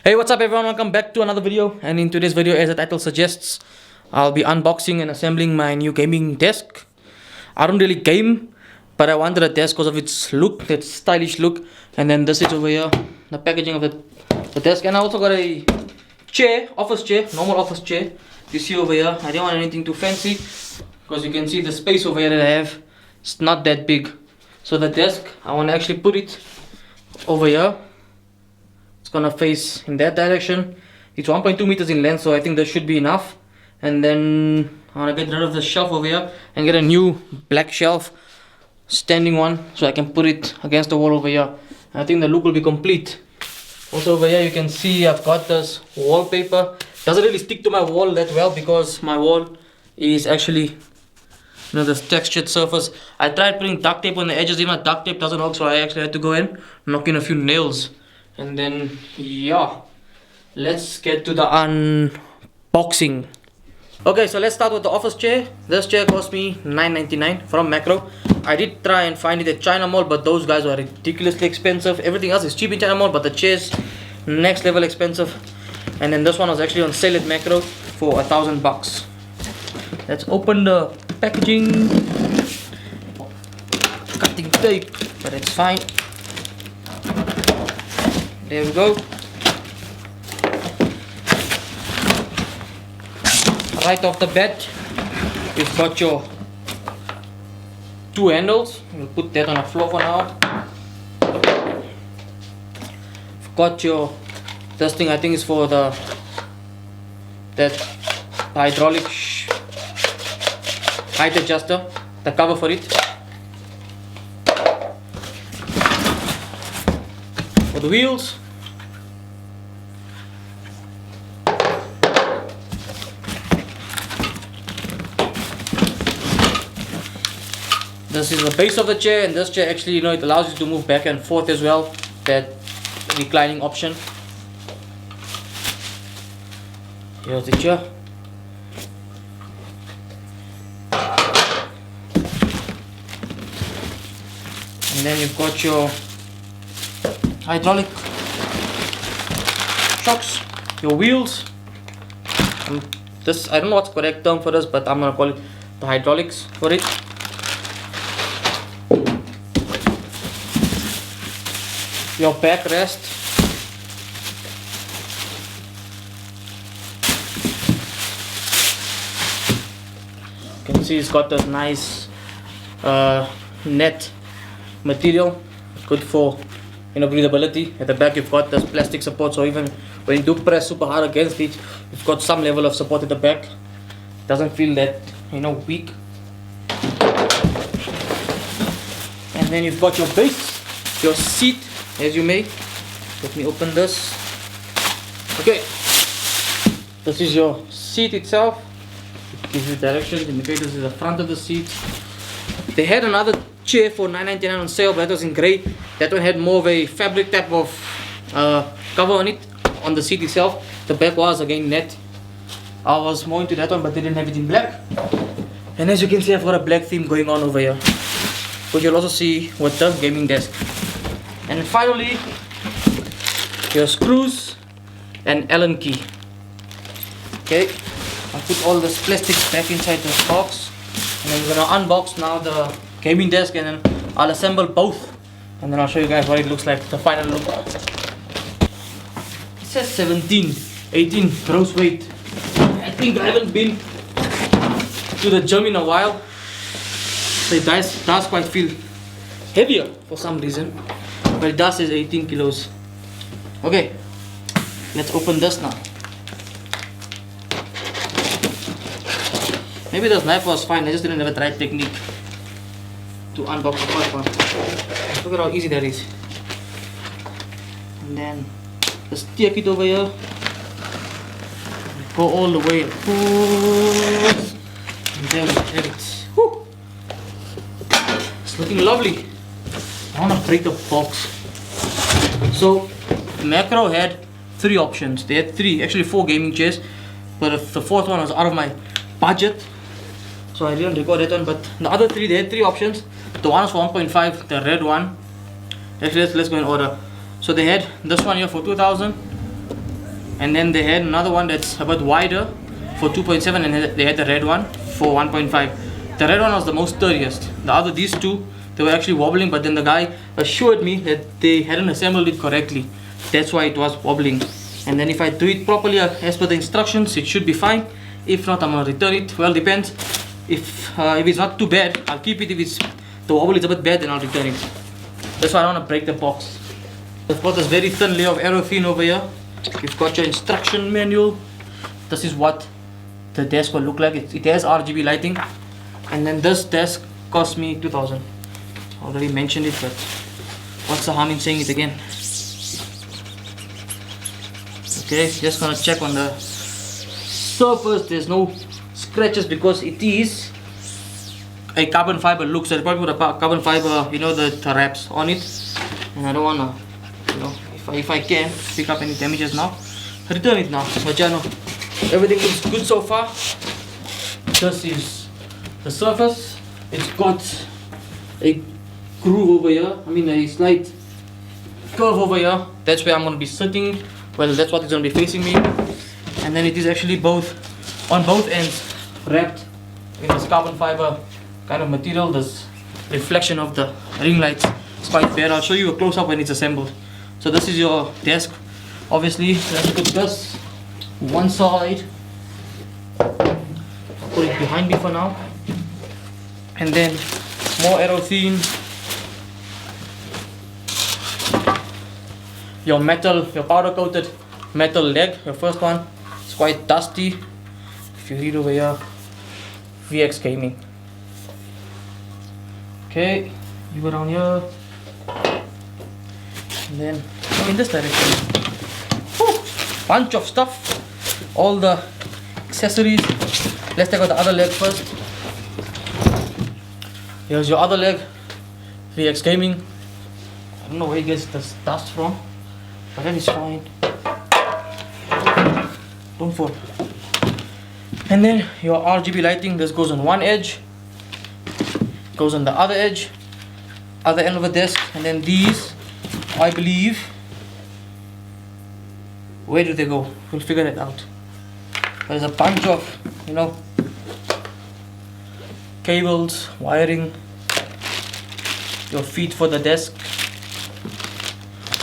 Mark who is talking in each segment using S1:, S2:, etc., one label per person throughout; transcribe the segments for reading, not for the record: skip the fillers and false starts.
S1: Hey, what's up everyone, welcome back to another video. And in today's video, as the title suggests, I'll be unboxing and assembling my new gaming desk. I don't really game, but I wanted a desk because of its look, that stylish look. And then this is over here, the packaging of the desk. And I also got a chair, office chair, normal office chair. You see over here, I didn't want anything too fancy because you can see the space over here that I have. It's not that big. So the desk, I want to actually put it over here. It's gonna face in that direction. It's 1.2 meters in length, so I think that should be enough. And then I want to get rid of the shelf over here and get a new black shelf, standing one, so I can put it against the wall over here. And I think the look will be complete. Also over here you can see I've got this wallpaper. Doesn't really stick to my wall that well because my wall is actually, this textured surface. I tried putting duct tape on the edges, even duct tape doesn't work, so I actually had to go in, knock in a few nails. And then yeah, let's get to the unboxing. Okay, so let's start with the office chair. This chair cost me $9.99 from Macro. I did try and find it at China Mall, but those guys were ridiculously expensive. Everything else is cheap in China Mall, but the chairs next level expensive. And then this one was actually on sale at Macro for $1,000. Let's open the packaging. Cutting tape, but it's fine. There we go. Right off the bat, you've got your two handles. We'll put that on the floor for now. You've got your, this thing I think is for that hydraulic height adjuster, the cover for it. For the wheels, this is the base of the chair, and this chair actually, it allows you to move back and forth as well, that reclining option. Here's the chair. And then you've got your hydraulic shocks, your wheels. This, I don't know what's the correct term for this, but I'm gonna call it the hydraulics for it. Your backrest. You can see it's got this nice net material, good for breathability. At the back you've got this plastic support, so even when you do press super hard against it, you've got some level of support at the back. It doesn't feel that weak. And then you've got your base, your seat, as you may. Let me open this. Okay, this is your seat itself. It gives you directions, indicators is the front of the seat. They had another chair for $9.99 on sale, but that was in grey. That one had more of a fabric type of cover on it, on the seat itself. The back was again net. I was more into that one, but they didn't have it in black. And as you can see, I've got a black theme going on over here, which you'll also see with the gaming desk. And finally, your screws and Allen key. Okay, I'll put all this plastic back inside this box, and then we're gonna unbox now the gaming desk, and then I'll assemble both, and then I'll show you guys what it looks like, the final look. It says 18 gross weight. I think I haven't been to the gym in a while, so it does quite feel heavier for some reason, but it does say 18 kilos. Okay, let's open this now. Maybe this knife was fine, I just didn't have the right technique to unbox the first one. Look at how easy that is. And then let's take it over here. Go all the way across. And there we have it. Woo. It's looking lovely. I want to break the box. So Macro had three options. They had actually four gaming chairs, but the fourth one was out of my budget, so I didn't record that one. But the other three, they had three options. The one was for 1.5, the red one. Actually, let's go in order. So they had this one here for 2,000, and then they had another one that's a bit wider for 2.7, and they had the red one for 1.5. The red one was the most sturdiest. These two, they were actually wobbling, but then the guy assured me that they hadn't assembled it correctly. That's why it was wobbling. And then if I do it properly as per the instructions, it should be fine. If not, I'm gonna return it. Well, depends. If it's not too bad, I'll keep it. If it's the wobble is a bit bad, then I'll return it. That's why I don't want to break the box. I've got this very thin layer of aerofin over here. You've got your instruction manual. This is what the desk will look like. It has RGB lighting. And then this desk cost me 2,000. I already mentioned it, but what's the harm in saying it again? Okay, just gonna check on the surface. There's no scratches because it is a carbon fiber look. So I probably put a carbon fiber, you know, the wraps on it. And I don't wanna, you know, if I can pick up any damages now, return it now. But yeah, no, everything looks good so far. This is the surface. It's got a groove over here. I mean a slight curve over here. That's where I'm gonna be sitting. Well, that's what it's gonna be facing me. And then it is actually on both ends wrapped in this carbon fiber kind of material. This reflection of the ring lights is quite bad. I'll show you a close-up when it's assembled. So this is your desk. Obviously, let's put this one side. I'll put it behind me for now. And then more aerofin. Your powder coated metal leg, your first one. It's quite dusty. If you read over here, VX Gaming. Okay, you go down here. And then go in this direction. Whew, bunch of stuff. All the accessories. Let's take out the other leg first. Here's your other leg, VX Gaming. I don't know where he gets this dust from, but that is fine. Don't fall. And then your RGB lighting. This goes on one edge, goes on the other edge, other end of the desk. And then these, I believe, where do they go? We'll figure that out. There's a bunch of, you know, cables, wiring, your feet for the desk,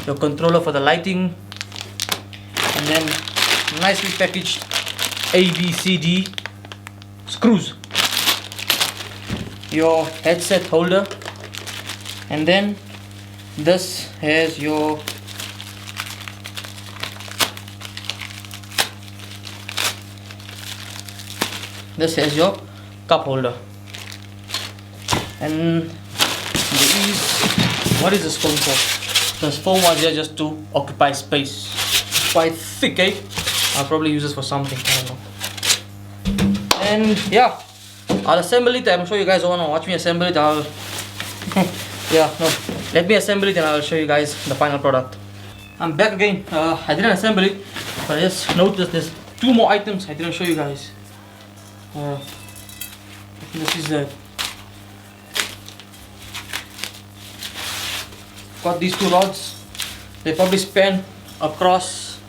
S1: your controller for the lighting, and then nicely packaged ABCD screws, your headset holder, and then this has your cup holder. And what is this foam for? This foam was here just to occupy space. It's quite thick, eh? I'll probably use this for something, I don't know. And yeah, I'll assemble it. I'm sure you guys don't want to watch me assemble it. Let me assemble it and I'll show you guys the final product. I'm back again. I didn't assemble it, but I just noticed there's two more items I didn't show you guys. This is the got these two rods. They probably span across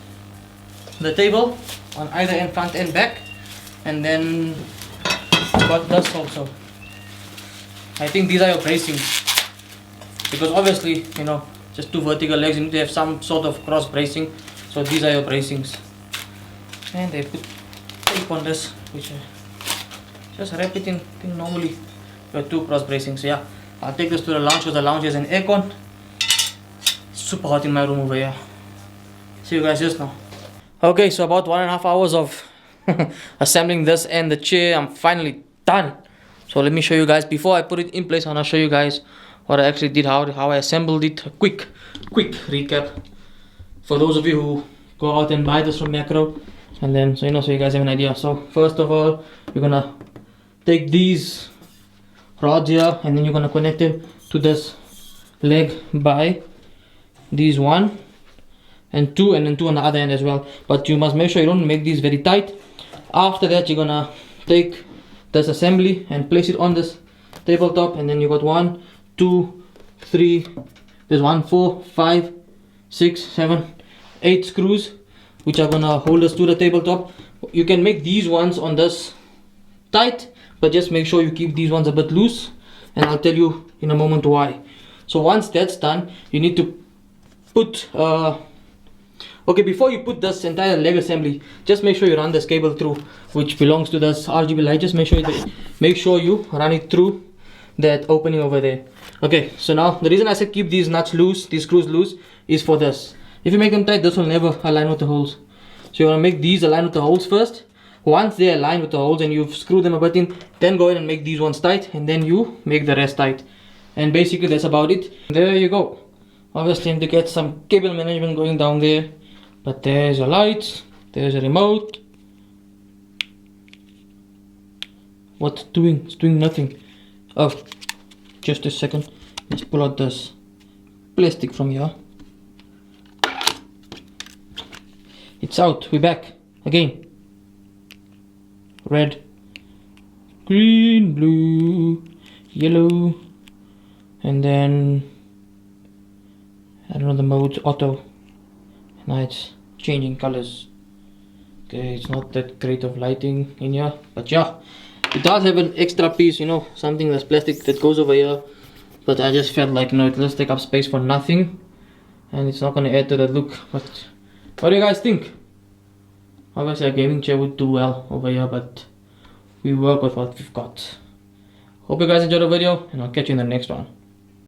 S1: the table on either end, front and back. And then got this also. I think these are your bracings, because obviously, you know, just two vertical legs, you need to have some sort of cross bracing. So these are your bracings. And they put tape on this, which just wrap it in. I think normally you have two cross bracings. So yeah, I'll take this to the lounge because the lounge has an aircon. Super hot in my room over here. See you guys just now. Okay, so about 1.5 hours of assembling this and the chair. I'm finally done. So let me show you guys. Before I put it in place, I want to show you guys what I actually did, how I assembled it. A quick recap for those of you who go out and buy this from Macro, and then so you guys have an idea. So first of all, you're gonna take these rods here, and then you're gonna connect them to this leg by these 1 and 2, and then 2 on the other end as well. But you must make sure you don't make these very tight. After that, you're gonna take this assembly and place it on this tabletop, and then you got 1, 2, 3, there's 1, 4, 5, 6, 7, 8 screws which are gonna hold us to the tabletop. You can make these ones on this tight, but just make sure you keep these ones a bit loose, and I'll tell you in a moment why. So once that's done, you need to put okay, before you put this entire leg assembly, just make sure you run this cable through, which belongs to this RGB light. Just make sure you run it through that opening over there. Okay, so now the reason I said keep these nuts loose, these screws loose, is for this. If you make them tight, this will never align with the holes. So you want to make these align with the holes first. Once they align with the holes and you've screwed them a bit in, then go ahead and make these ones tight, and then you make the rest tight. And basically that's about it. There you go. Obviously I have to get some cable management going down there, but there's a light, there's a remote. What's it doing? It's doing nothing. Oh, just a second. Let's pull out this plastic from here. It's out. We're back again. Red, green, blue, yellow, and then I don't know the mode, auto. Now it's changing colors. Okay, it's not that great of lighting in here, but yeah, it does have an extra piece, you know, something that's plastic that goes over here. But I just felt like, no, it does take up space for nothing, and it's not gonna add to the look. But what do you guys think? Obviously a gaming chair would do well over here, but we work with what we've got. Hope you guys enjoyed the video, and I'll catch you in the next one.